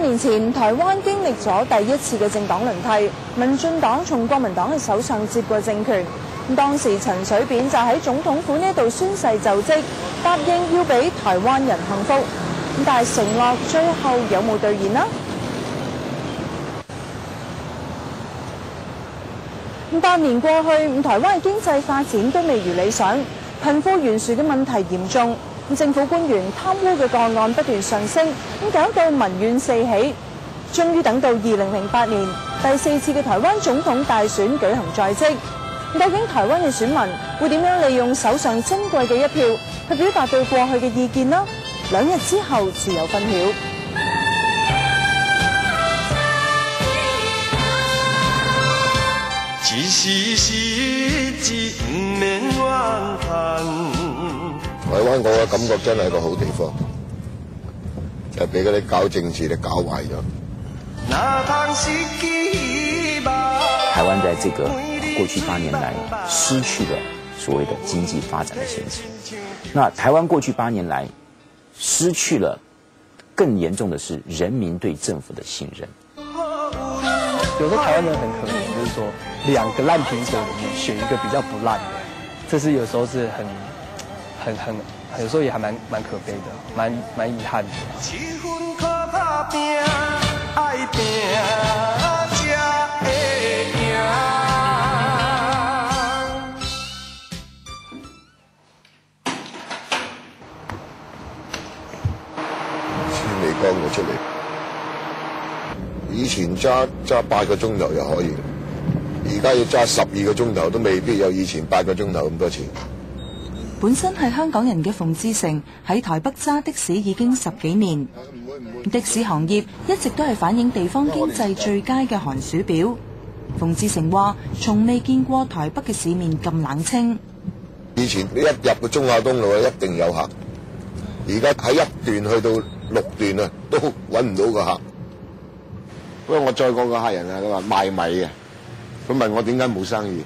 年前，台灣經歷咗第一次嘅政黨輪替，民進黨從國民黨嘅手上接過政權。當時陳水扁就喺總統府呢度宣誓就職，答應要俾台灣人幸福。但係承諾最後有冇兌現呢？8年過去，台灣嘅經濟發展都未如理想，貧富懸殊嘅問題嚴重。政府官員貪污嘅個案不斷上升，搞到民怨四起。終於等到2008年第4次嘅台灣總統大選舉行在即，究竟台灣嘅選民會點樣利用手上珍貴嘅一票去表達對過去嘅意見呢？2日之後自有分曉。台灣我嘅感覺真係一個好地方，就係俾嗰啲搞政治嘅搞壞咗。台灣在這個過去8年來失去了所謂的經濟發展的前景。那台灣過去8年來失去了，更嚴重的是人民對政府的信任。有時候台灣人很可憐，就是說2個爛蘋果裡面選一個比較不爛的，這是有時候是有時候也還蠻可悲的，蠻遺憾的。千里江就出嚟，以前揸8個鐘頭就可以，而家要揸12個鐘頭都未必有以前8個鐘頭咁多錢。本身係香港人嘅馮志成喺台北揸的士已經10幾年，的士行業一直都係反映地方經濟最佳嘅寒暑表。馮志成話：從未見過台北嘅市面咁冷清。以前你一入個忠孝東路一定有客，而家喺1段去到6段啊，都揾唔到個客。不過我再講個客人啊，佢話賣米嘅，佢問我點解冇生意。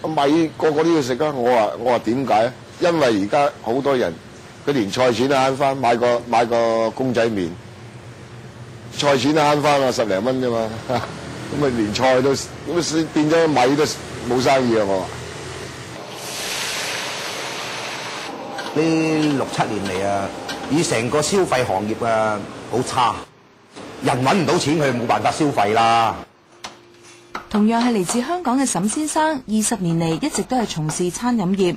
米個個都要食啊！我話點解？因為而家好多人佢連菜錢都慳翻，買個公仔麵，菜錢都慳翻啊，10零蚊啫嘛。咁咪連菜都咁變咗米都冇生意啊！我話呢6-7年嚟啊，以成個消費行業啊好差，人揾唔到錢，佢冇辦法消費啦。同樣係嚟自香港嘅沈先生，20年嚟一直都係從事餐飲業。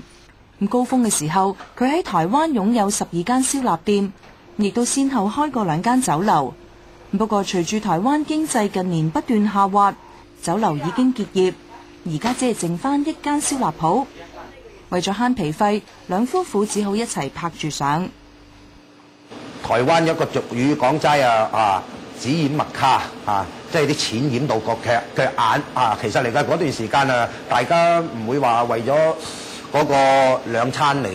咁高峰嘅時候，佢喺台灣擁有12間燒臘店，亦都先後開過2間酒樓。不過隨住台灣經濟近年不斷下滑，酒樓已經結業，而家只係剩翻1間燒臘鋪。為咗慳皮費，兩夫婦只好一齊拍住上。台灣一個俗語講齋啊，只掩墨卡啊，即係啲錢掩到個嘅眼啊。其實嚟講嗰段時間啊，大家唔會話為咗嗰個2餐嚟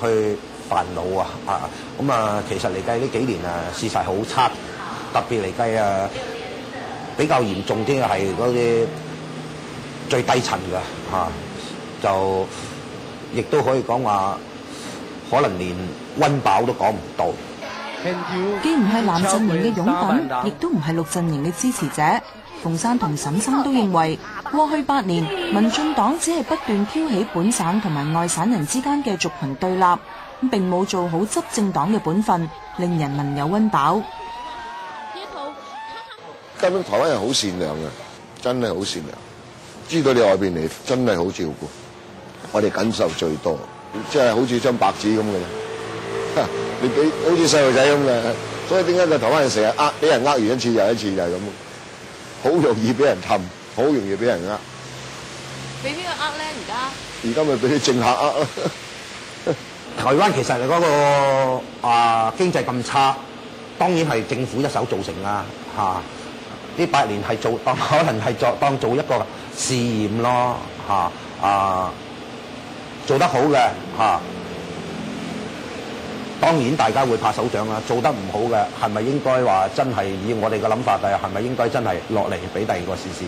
去煩惱啊。咁啊，其實嚟計呢幾年啊，事實好差，特別嚟計啊，比較嚴重啲嘅係嗰啲最低層嘅就亦都可以講話，可能連溫飽都講唔到。既唔係藍陣營嘅擁躉，亦都唔係綠陣營嘅支持者。馮生同沈生都認為，過去8年民進黨只係不斷挑起本省同埋外省人之間嘅族群對立，並冇做好執政黨嘅本分，令人民有溫飽。根本台灣人好善良嘅，真係好善良，知道你外邊嚟真係好照顧，我哋感受最多，即係好似張白紙咁嘅。你俾好似細路仔咁嘅，所以點解個台灣人成日俾人完一次又一次就係咁，好容易俾人氹，好容易俾人呃。俾邊個呃咧？而家咪俾啲政客呃咯。台灣其實嗰個經濟咁差，當然係政府一手造成啦嚇。呢8年係可能係當做一個試驗咯嚇。做得好嘅嚇。當然大家會拍手掌啦，做得唔好嘅係咪應該話真係以我哋嘅諗法係咪應該真係落嚟俾第二個試試？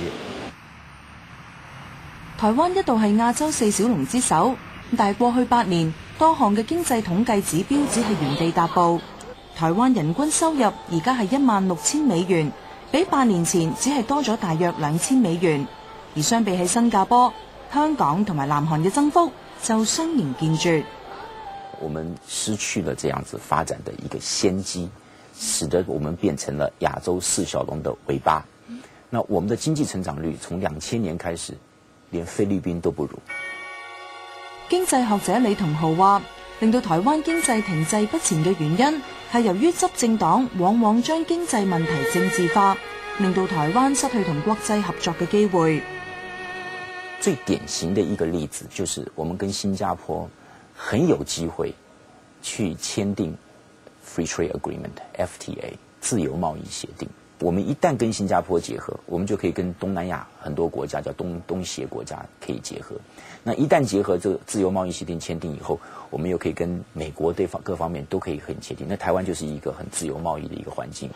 台灣一度係亞洲4小龍之首，但係過去8年多項嘅經濟統計指標只係原地踏步。台灣人均收入而家係16,000美元，比8年前只係多咗大約2000美元。而相比起新加坡、香港同埋南韓嘅增幅就相形見絀。我們失去了這樣子發展的一個先機，使得我們變成了亞洲四小龍的尾巴。那我們的經濟成長率從2000年開始，連菲律賓都不如。經濟學者李同豪話，令到台灣經濟停滯不前嘅原因係由於執政黨往往將經濟問題政治化，令到台灣失去同國際合作嘅機會。最典型的一個例子就是我們跟新加坡很有機會去簽訂 Free Trade Agreement（FTA） 自由貿易協定。我們一旦跟新加坡結合，我們就可以跟東南亞很多國家叫東協國家可以結合。那一旦結合這個自由貿易協定簽訂以後，我們又可以跟美國各方面都可以很協定。那台灣就是一個很自由貿易的一個環境。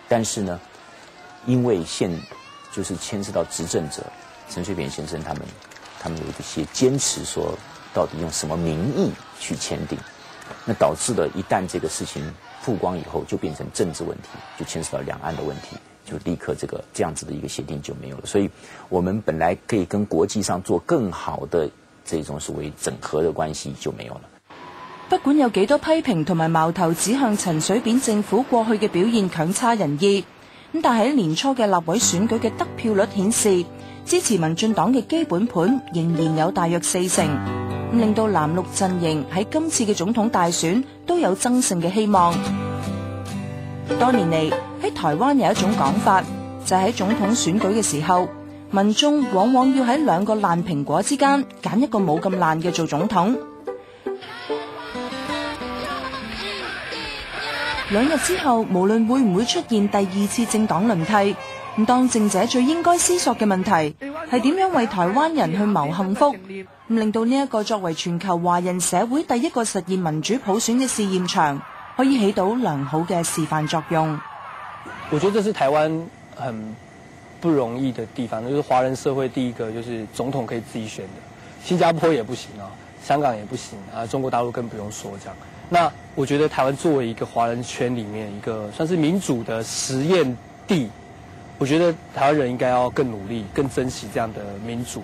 但是呢，因為就是牽涉到執政者陳水扁先生他們有一些堅持，說到底用什麼名義去簽訂，那導致了一旦這個事情曝光以後，就變成政治問題，就牽涉到兩岸的問題，就立刻這樣子的一個協定就沒有了。所以我們本來可以跟國際上做更好的這種所謂整合的關係就沒有了。不管有幾多批評同埋矛頭指向陳水扁政府過去嘅表現強差人意，咁但係喺年初嘅立委選舉嘅得票率顯示，支持民進黨嘅基本盤仍然有大約40%，令到藍綠陣營喺今次嘅總統大選都有爭勝嘅希望。多年嚟喺台灣有一種講法，就係喺總統選舉嘅時候，民眾往往要喺兩個爛蘋果之間揀一個冇咁爛嘅做總統。2日之後，無論會唔會出現第二次政黨輪替，咁當政者最應該思索嘅問題係點樣為台灣人去謀幸福，咁令到呢一個作為全球華人社會第一個實現民主普選嘅試驗場，可以起到良好嘅示範作用。我覺得這是台灣很不容易的地方，就是華人社會第一個就是總統可以自己選的，新加坡也不行啊，香港也不行啊，中國大陸更不用說這樣。那我覺得台灣作為一個華人圈裡面一個算是民主的實驗地，我覺得台灣人應該要更努力，更珍惜這樣的民主。